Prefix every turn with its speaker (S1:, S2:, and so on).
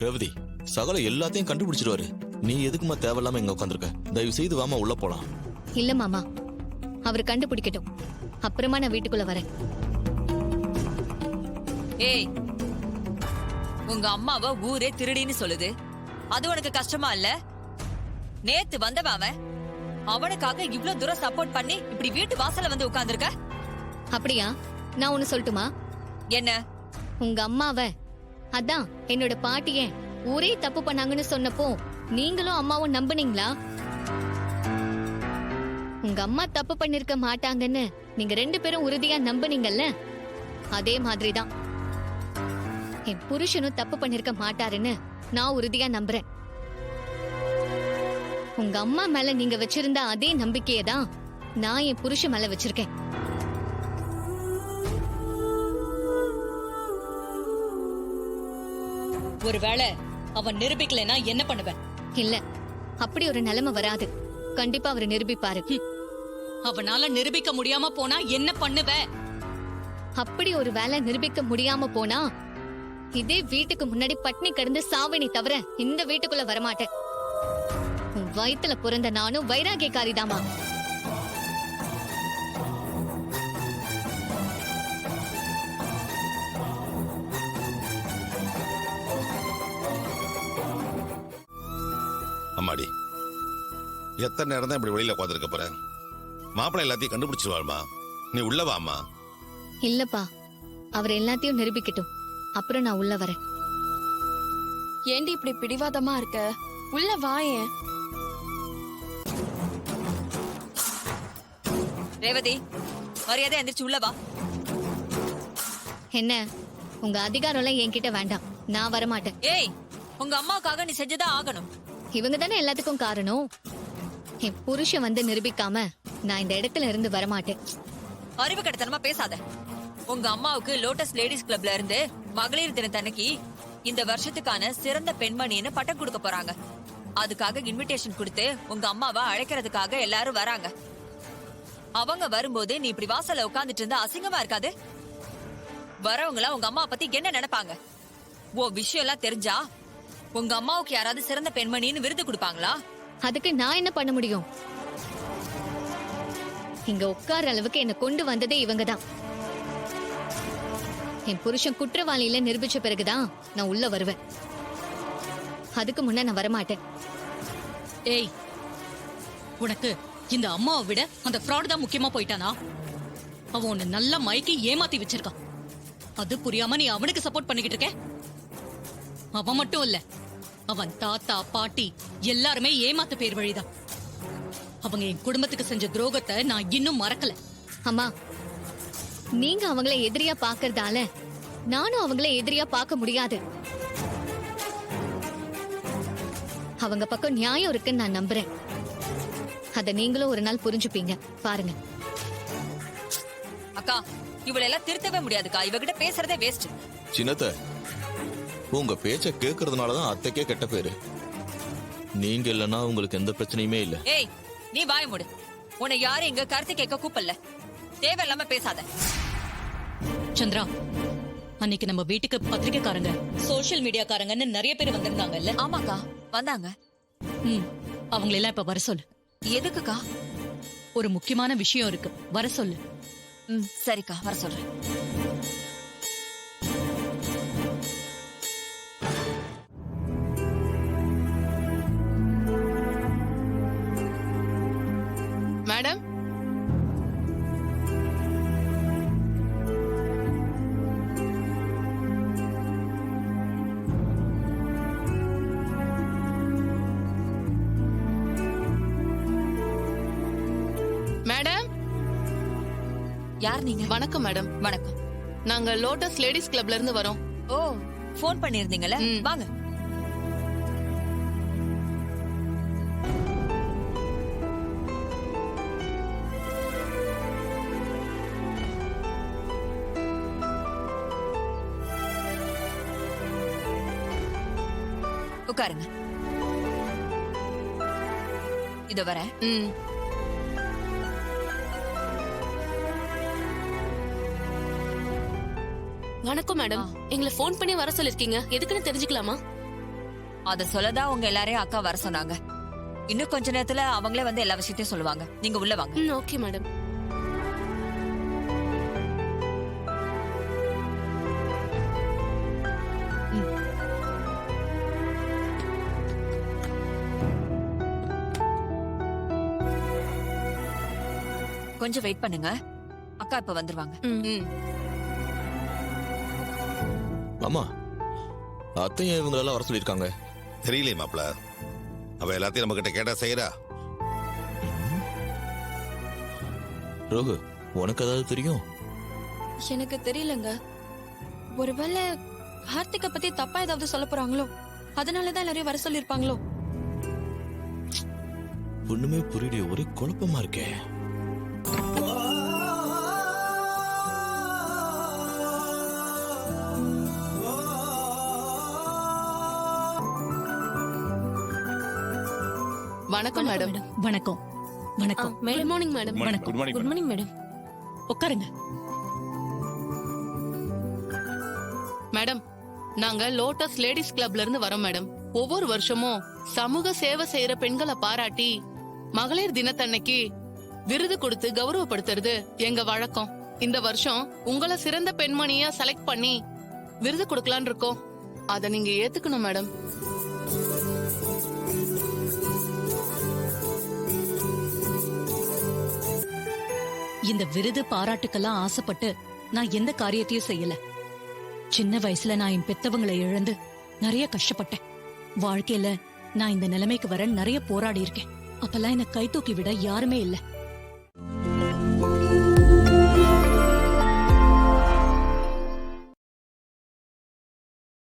S1: ரேவதி, சகல எல்லாத்தையும் கண்டுபிடிச்சிருவாரு. நீ எதுக்குமா தேவையில்லாம இங்க உட்காந்துருக்க? தயவு செய்து வாமா உள்ள போலாம்.
S2: இல்ல மாமா, அவர் கண்டுபிடிக்கட்டும், அப்புறமா நான் வீட்டுக்குள்ள வரேன்.
S3: ஏய், உங்க அம்மாவ ஊரே திருடின்னு சொல்லுது. அது உனக்கு கஷ்டமா இல்ல? நேத்து வந்தவன் அவன். அவனுக்காக இவ்ளோ தூரம் சப்போர்ட் பண்ணி இப்படி வீட்டு வாசல்ல வந்து உட்கார்ந்திருக்க.
S2: அப்படியா? நான் ஒண்ணு சொல்லட்டுமா?
S3: என்ன?
S2: உங்க அம்மாவ, அதான் என்னோட பாட்டிய ஊரே தப்பு பண்ணாங்கன்னு சொன்னப்போ நீங்களும் அம்மாவும் நம்புனீங்களா? உங்க அம்மா தப்பு பண்ணிருக்க மாட்டாங்கன்னு நீங்க 2 பேரும் உறுதியா நம்புனீங்கல்ல? அதே மாதிரிதான் என் புருஷனும் தப்பு பண்ணிருக்க மாட்டாருன்னு நான் உறுதியா நம்புறேன். உங்க அம்மா மேல நீங்க வச்சிருந்த அதே நம்பிக்கையதான் நான் என் புருஷன் மேல வச்சிருக்கேன்.
S4: ஒருவேளை அவன் நிரூபிக்கலனா என்ன பண்ணுவேன்?
S2: இல்ல, அப்படி ஒரு நிலைமை வராது. கண்டிப்பா அவர் நிரூபிப்பாரு.
S4: அவனால நிரூபிக்க முடியாம போனா என்ன பண்ணுவ?
S2: அப்படி ஒரு வேலை நிரூபிக்க முடியாம போனா இதே வீட்டுக்கு முன்னாடி பட்னி கிடந்து சாவினி தவிர இந்த வீட்டுக்குள்ள வரமாட்டேன். உன் வயித்துல பிறந்த நானும் வைராகியக்காரிதாமா.
S5: அம்மாடி, எத்தனை நேரம் தான் இப்படி வெளியில உட்காந்துருக்க போற? மாப்பிள்ளை எல்லாத்தையும் கண்டுபிடிச்சிருவாள்மா. நீ உள்ள வாமா.
S2: இல்லப்பா, அவர் எல்லாத்தையும் நிரூபிக்கட்டும், அப்புறம் நான் உள்ள வரேன்.
S6: ஏண்டி இப்படி பிடிவாதமா இருக்க? உள்ள வாயேன்.
S3: ரேவதி, மரியாதை எந்திரிச்சு உள்ள வா.
S2: என்ன, உங்க அதிகாரம் எல்லாம் என்கிட்ட வேண்டாம், நான் வரமாட்டேன்.
S3: ஏய், உங்க அம்மாவுக்காக நீ செஞ்சுதான் ஆகணும்.
S2: இவங்க தானே எல்லாத்துக்கும் காரணம். என் புருஷன் வந்து நிரூபிக்காம நான் இந்த இடத்துல இருந்து வரமாட்டேன்.
S3: அறிவு கட்டத்தனமா பேசாத. உங்க அம்மாவுக்கு லோட்டஸ் லேடிஸ் கிளப்ல இருந்து மகளிர் தினத்தன்னைக்கு இந்த வருஷத்துக்கான சிறந்த பெண்மணின்னு பட்டம் கொடுக்க போறாங்க. அதுக்காக இன்விடேஷன் கொடுத்து உங்க அம்மாவை அழைக்கிறதுக்காக எல்லாரும் வராங்க. அவங்க வரும்போது நீ இப்படி வாசல்ல உட்கார்ந்துட்டு இருந்தா அசிங்கமா இருக்காது? வரவங்களா உங்க அம்மா பத்தி என்ன நினைப்பாங்க? விஷயம் எல்லாம் தெரிஞ்சா உங்க அம்மாவுக்கு யாராவது சிறந்த பெண்மணின்னு விருது கொடுப்பாங்களா?
S2: அதுக்கு நான் என்ன பண்ண முடியும்? இங்க உட்கார அளவுக்கு என்ன கொண்டு வந்ததே இவங்கதான். என் புருஷன் குற்றவாளியில நிரூபிச்ச பிறகுதான் நான் உள்ள வருவேன். அதுக்கு முன்ன நான் வரமாட்டேன்.
S4: ஏய், உனக்கு இந்த அம்மாவை விட அந்த ஃப்ராட் தான் முக்கியமா போயிட்டானா? அவன் உன்னை நல்லா மயக்கி ஏமாத்தி வச்சிருக்கான். அது புரியாம நீ அவனுக்கு சப்போர்ட் பண்ணிக்கிட்டு இருக்க. அவன் மட்டும் இல்ல, அவன் தாத்தா பாட்டி எல்லாருமே ஏமாத்த பேர் வழிதான். அவங்க என் குடும்பத்துக்கு செஞ்ச துரோகத்தை நான் இன்னும் மறக்கல.
S2: அம்மா, நீங்க அவங்கள எதிரியா பாக்குறதால நானும் அவங்கள எதிரியா பார்க்க முடியாது. அவங்க பக்கம் நியாயம் இருக்குன்னு நான் நம்புறேன். அத நீங்களும் ஒரு நாள் புரிஞ்சுப்பீங்க, பாருங்க.
S3: அக்கா, இவளெல்லாம் திருத்தவே முடியாதுக்கா. இவகிட்ட பேசுறதே வேஸ்ட்.
S1: சின்னத்த, உங்க பேச்ச கேக்குறதுனாலதான் அத்தைக்கே கெட்ட பேரு. நீங்க இல்லன்னா உங்களுக்கு எந்த பிரச்சனையுமே இல்ல.
S3: ஏய், நீ வாய மூடு. உன்னை யாரும் இங்க கருத்து கேட்க கூப்பிடல. தேவையில்லாம பேசாத.
S4: சந்திரா, அன்னைக்கு நம்ம வீட்டுக்கு பத்திரிக்கைக்காரங்க, சோசியல் மீடியாக்காரங்கன்னு நிறைய பேர் வந்திருந்தாங்கல்ல?
S3: ஆமாக்கா, வந்தாங்க.
S4: அவங்களெல்லாம் இப்ப வர சொல்லு.
S3: எதுக்குக்கா?
S4: ஒரு முக்கியமான விஷயம் இருக்கு, வர சொல்லு.
S3: சரிக்கா, வர சொல்றேன்.
S6: Madam, madam.
S3: யார் நீங்க?
S6: வணக்கம் மேடம்.
S3: வணக்கம்.
S6: நாங்க லோட்டஸ் லேடிஸ் கிளப்ல இருந்து வரோம்.
S3: ஓ, போன் பண்ணிருந்தீங்கல்ல? வாங்க. உட்காருங்க. இதோ வரேன்.
S6: வணக்கம் மேடம். எங்களை போன் பண்ணி வர சொல்லிருக்கீங்க, எதுக்குன்னு தெரிஞ்சுக்கலாமா?
S3: அத சொல்லதான் உங்க எல்லாரையும் அக்கா வர சொன்னாங்க. இன்னும் கொஞ்ச நேரத்துல அவங்களே வந்து எல்லா விஷயத்தையும் சொல்லுவாங்க. நீங்க உள்ள வாங்க.
S6: Okay madam.
S3: கொஞ்சம் வெயிட் பண்ணுங்க, அக்கா இப்ப வந்துருவாங்க.
S1: ஆமா, அத்தையும் இவங்களெல்லாம் வர சொல்லியிருக்காங்க.
S5: தெரியலையே மாப்பிள, அவ எல்லாத்தையும் நம்ம கிட்ட கேட்டா செய்யறா.
S1: ரோகு, உனக்கு ஏதாவது தெரியும்?
S6: எனக்கு தெரியலங்க. ஒருவேளை கார்த்திகை பத்தி தப்பா ஏதாவது சொல்ல போறாங்களோ, அதனாலதான் எல்லாரையும் வர சொல்லிருப்பாங்களோ.
S1: ஒண்ணுமே புரியல, ஒரே குழப்பமா இருக்கே.
S6: வணக்கம் மேடம்.
S4: வணக்கம். வணக்கம்.
S6: Good morning madam.
S4: வணக்கம்.
S6: Good morning madam.
S4: உட்காருங்க.
S6: மேடம், நாங்க லோட்டஸ் லேடிஸ் கிளப்ல இருந்து வரோம் மேடம். ஒவ்வொரு வருஷமும் சமூக சேவை செய்யற பெண்களை பாராட்டி மகளிர் தினத்தன்னைக்கு விருது கொடுத்து கௌரவப்படுத்துறது எங்க வழக்கம். இந்த வருஷம் உங்களை சிறந்த பெண்மணியா செலக்ட் பண்ணி விருது கொடுக்கலான்னு இருக்கோம். அத நீங்க ஏத்துக்கணும் மேடம்.
S4: இந்த விருது பாராட்டுக்கெல்லாம் ஆசைப்பட்டு நான் எந்த காரியத்தையும் செய்யல. சின்ன வயசுல நான் என் பெத்தவங்களை இழந்து நிறைய கஷ்டப்பட்டேன். வாழ்க்கையில நான் இந்த நிலைமைக்கு வர நிறைய போராடி இருக்கேன். அப்பெல்லாம் என்ன கை தூக்கி விட யாருமே இல்ல.